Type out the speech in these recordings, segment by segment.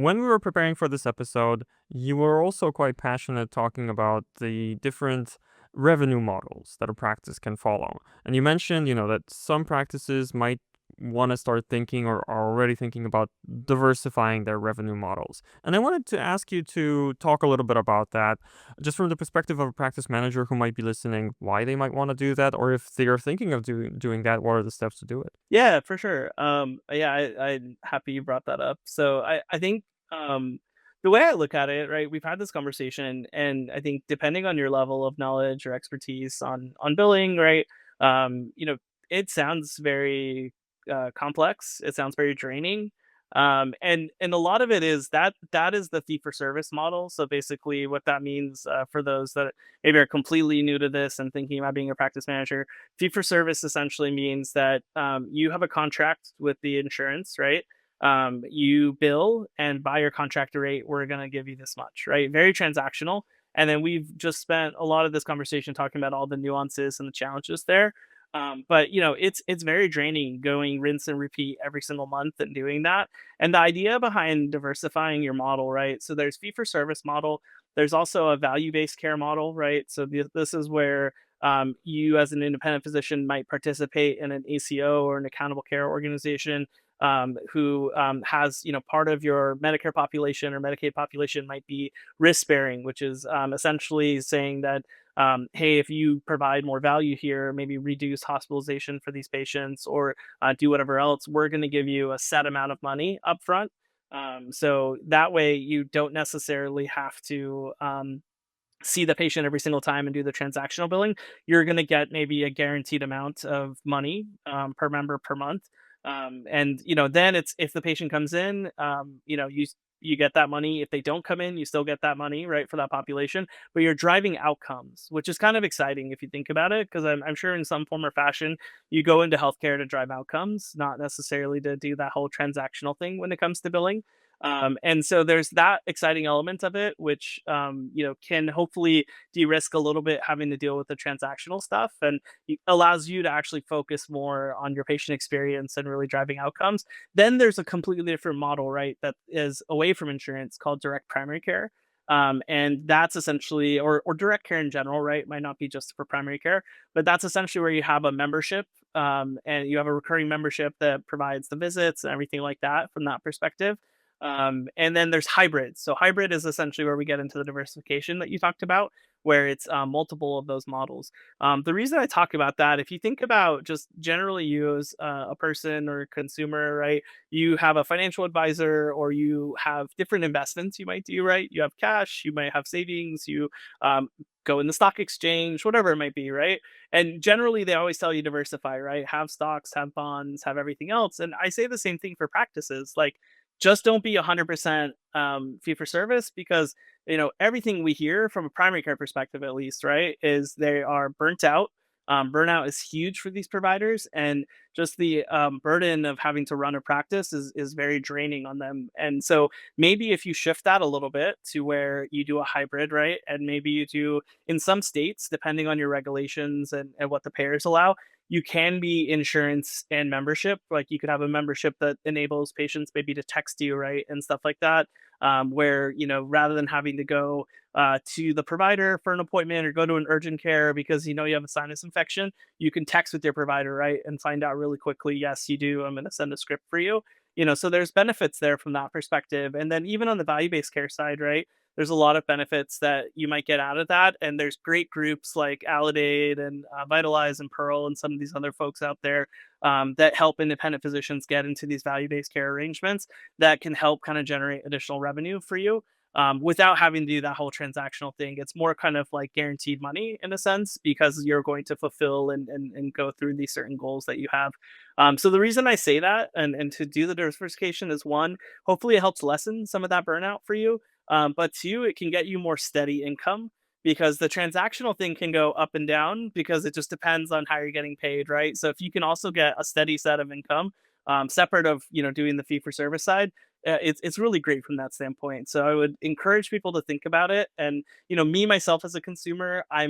When we were preparing for this episode, you were also quite passionate talking about the different revenue models that a practice can follow. And you mentioned, that some practices might want to start thinking or are already thinking about diversifying their revenue models. And I wanted to ask you to talk a little bit about that, just from the perspective of a practice manager who might be listening, why they might want to do that, or if they are thinking of doing that, what are the steps to do it? Yeah, for sure. Yeah, I'm happy you brought that up. So I think the way I look at it, right, we've had this conversation, and I think depending on your level of knowledge or expertise on billing, right, um, you know, it sounds very complex. It sounds very draining. And a lot of it is that is the fee for service model. So basically, what that means for those that maybe are completely new to this and thinking about being a practice manager, fee for service essentially means that you have a contract with the insurance, right? You bill, and by your contractor rate, we're going to give you this much, right? Very transactional. And then we've just spent a lot of this conversation talking about all the nuances and the challenges there. But it's very draining going rinse and repeat every single month and doing that. And the idea behind diversifying your model, right? So there's fee for service model. There's also a value based care model, right? So this is where you as an independent physician might participate in an ACO or an accountable care organization who has part of your Medicare population or Medicaid population might be risk bearing, which is essentially saying that hey, if you provide more value here, maybe reduce hospitalization for these patients or do whatever else, we're going to give you a set amount of money upfront. So that way you don't necessarily have to see the patient every single time and do the transactional billing. You're going to get maybe a guaranteed amount of money per member per month. And then it's if the patient comes in, you get that money. If they don't come in, you still get that money, right, for that population. But you're driving outcomes, which is kind of exciting if you think about it, because I'm sure in some form or fashion you go into healthcare to drive outcomes, not necessarily to do that whole transactional thing when it comes to billing. And so there's that exciting element of it, which can hopefully de-risk a little bit having to deal with the transactional stuff, and allows you to actually focus more on your patient experience and really driving outcomes. Then there's a completely different model, right, that is away from insurance called direct primary care. And that's essentially, or direct care in general, right? It might not be just for primary care, but that's essentially where you have a membership and you have a recurring membership that provides the visits and everything like that from that perspective. And then there's hybrid. So hybrid is essentially where we get into the diversification that you talked about, where it's multiple of those models. The reason I talk about that, if you think about just generally you as a person or a consumer, right? You have a financial advisor, or you have different investments you might do, right? You have cash, you might have savings, you go in the stock exchange, whatever it might be, right? And generally, they always tell you diversify, right? Have stocks, have bonds, have everything else. And I say the same thing for practices. Like, just don't be 100% fee for service, because everything we hear from a primary care perspective, at least, right, is they are burnt out. Burnout is huge for these providers, and just the burden of having to run a practice is very draining on them. And so maybe if you shift that a little bit to where you do a hybrid, right, and maybe you do in some states, depending on your regulations and what the payers allow, you can be insurance and membership. Like, you could have a membership that enables patients maybe to text you, right, and stuff like that. Where rather than having to go to the provider for an appointment or go to an urgent care because you have a sinus infection, you can text with your provider, right, and find out really quickly. Yes, you do. I'm going to send a script for you. So there's benefits there from that perspective. And then even on the value based care side, right, there's a lot of benefits that you might get out of that. And there's great groups like Aledade and Vitalize and Pearl and some of these other folks out there that help independent physicians get into these value based care arrangements that can help kind of generate additional revenue for you. Without having to do that whole transactional thing. It's more kind of like guaranteed money in a sense, because you're going to fulfill and go through these certain goals that you have. So the reason I say that and to do the diversification is, one, hopefully it helps lessen some of that burnout for you. But two, it can get you more steady income, because the transactional thing can go up and down because it just depends on how you're getting paid, right? So if you can also get a steady set of income, separate of doing the fee for service side, it's really great from that standpoint. So I would encourage people to think about it. And me myself as a consumer, I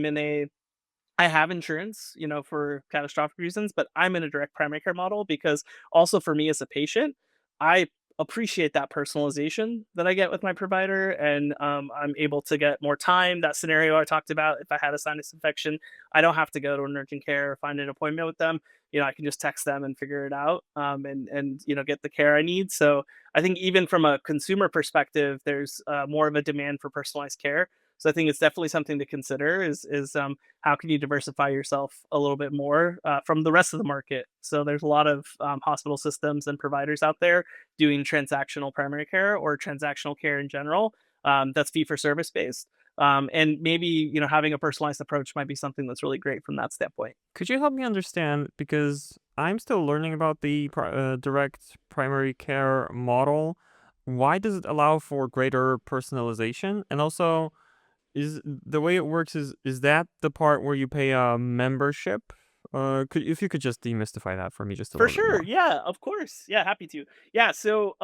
have insurance, for catastrophic reasons, but I'm in a direct primary care model because also for me as a patient, I appreciate that personalization that I get with my provider, and I'm able to get more time. That scenario I talked about, if I had a sinus infection, I don't have to go to an urgent care or find an appointment with them. I can just text them and figure it out, and get the care I need. So I think even from a consumer perspective, there's more of a demand for personalized care. So I think it's definitely something to consider. Is how can you diversify yourself a little bit more from the rest of the market? So there's a lot of hospital systems and providers out there doing transactional primary care or transactional care in general. That's fee for service based. And maybe having a personalized approach might be something that's really great from that standpoint. Could you help me understand, because I'm still learning about the direct primary care model. Why does it allow for greater personalization? And also, is the way it works is that the part where you pay a membership? If you could just demystify that for me just a For little bit sure. more. Yeah, of course. Yeah, happy to. Yeah, so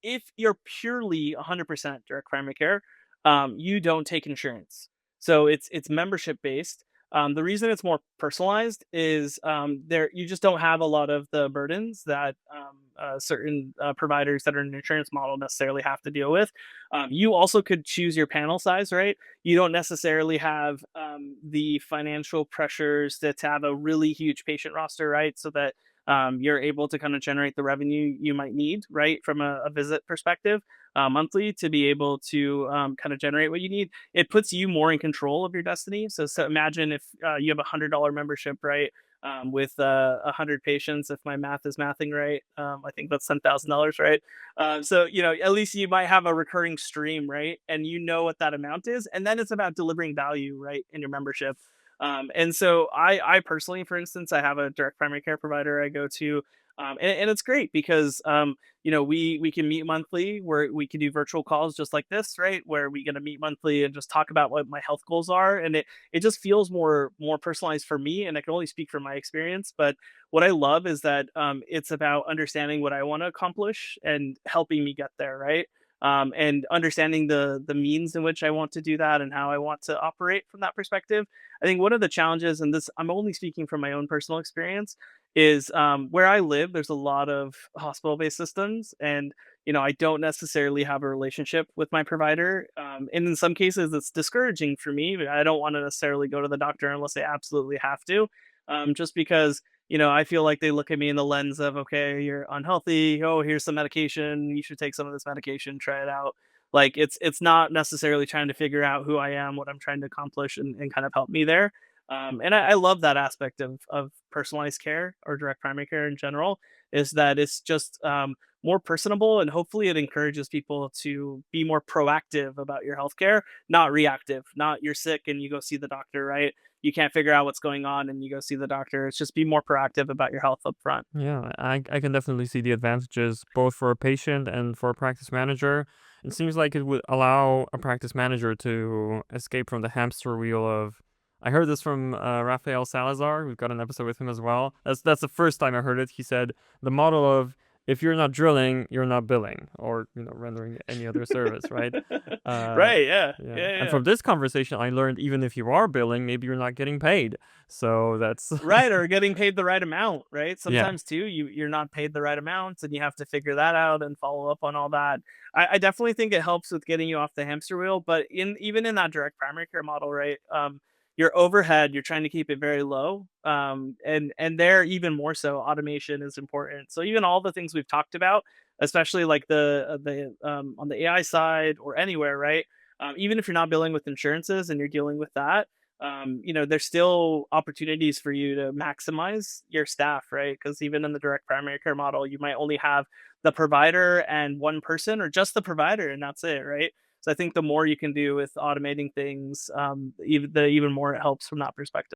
if you're purely 100% direct primary care, you don't take insurance. So it's membership based. The reason it's more personalized is there you just don't have a lot of the burdens that certain providers that are in an insurance model necessarily have to deal with. You also could choose your panel size, right? You don't necessarily have the financial pressures to have a really huge patient roster, right? So that you're able to kind of generate the revenue you might need, right, from a visit perspective monthly to be able to kind of generate what you need. It puts you more in control of your destiny. So imagine if you have $100 membership, right? With 100 patients, if my math is mathing right, I think that's $10,000, right? So at least you might have a recurring stream, right? And you know what that amount is, and then it's about delivering value, right, in your membership. And so I personally, for instance, I have a direct primary care provider I go to, and it's great because we can meet monthly, where we can do virtual calls just like this, right? Where we get to meet monthly and just talk about what my health goals are, and it just feels more personalized for me. And I can only speak from my experience, but what I love is that it's about understanding what I want to accomplish and helping me get there, right? And understanding the means in which I want to do that and how I want to operate from that perspective. I think one of the challenges, and this I'm only speaking from my own personal experience, is where I live. There's a lot of hospital-based systems, and I don't necessarily have a relationship with my provider. And in some cases, it's discouraging for me. I don't want to necessarily go to the doctor unless I absolutely have to, just because I feel like they look at me in the lens of, okay, you're unhealthy. Oh, here's some medication. You should take some of this medication. Try it out. Like it's not necessarily trying to figure out who I am, what I'm trying to accomplish, and kind of help me there. And I love that aspect of personalized care or direct primary care in general. Is that it's just more personable, and hopefully it encourages people to be more proactive about your healthcare, not reactive. Not you're sick and you go see the doctor, right? You can't figure out what's going on and you go see the doctor. It's just be more proactive about your health up front. Yeah, I can definitely see the advantages both for a patient and for a practice manager. It seems like it would allow a practice manager to escape from the hamster wheel of. I heard this from Rafael Salazar. We've got an episode with him as well. That's the first time I heard it. He said the model of if you're not drilling, you're not billing, or rendering any other service, right? Uh, Right, yeah. yeah. Yeah, And yeah. from this conversation, I learned even if you are billing, maybe you're not getting paid. So that's Right, or getting paid the right amount, right? yeah. Sometimes too, you're not paid the right amount, and you have to figure that out and follow up on all that. I definitely think it helps with getting you off the hamster wheel, but in even in that direct primary care model, right? Your overhead, you're trying to keep it very low, and there even more so, automation is important. So even all the things we've talked about, especially like the on the AI side or anywhere, right? Even if you're not billing with insurances and you're dealing with that, there's still opportunities for you to maximize your staff, right? Because even in the direct primary care model, you might only have the provider and one person, or just the provider, and that's it, right? So I think the more you can do with automating things, the even more it helps from that perspective.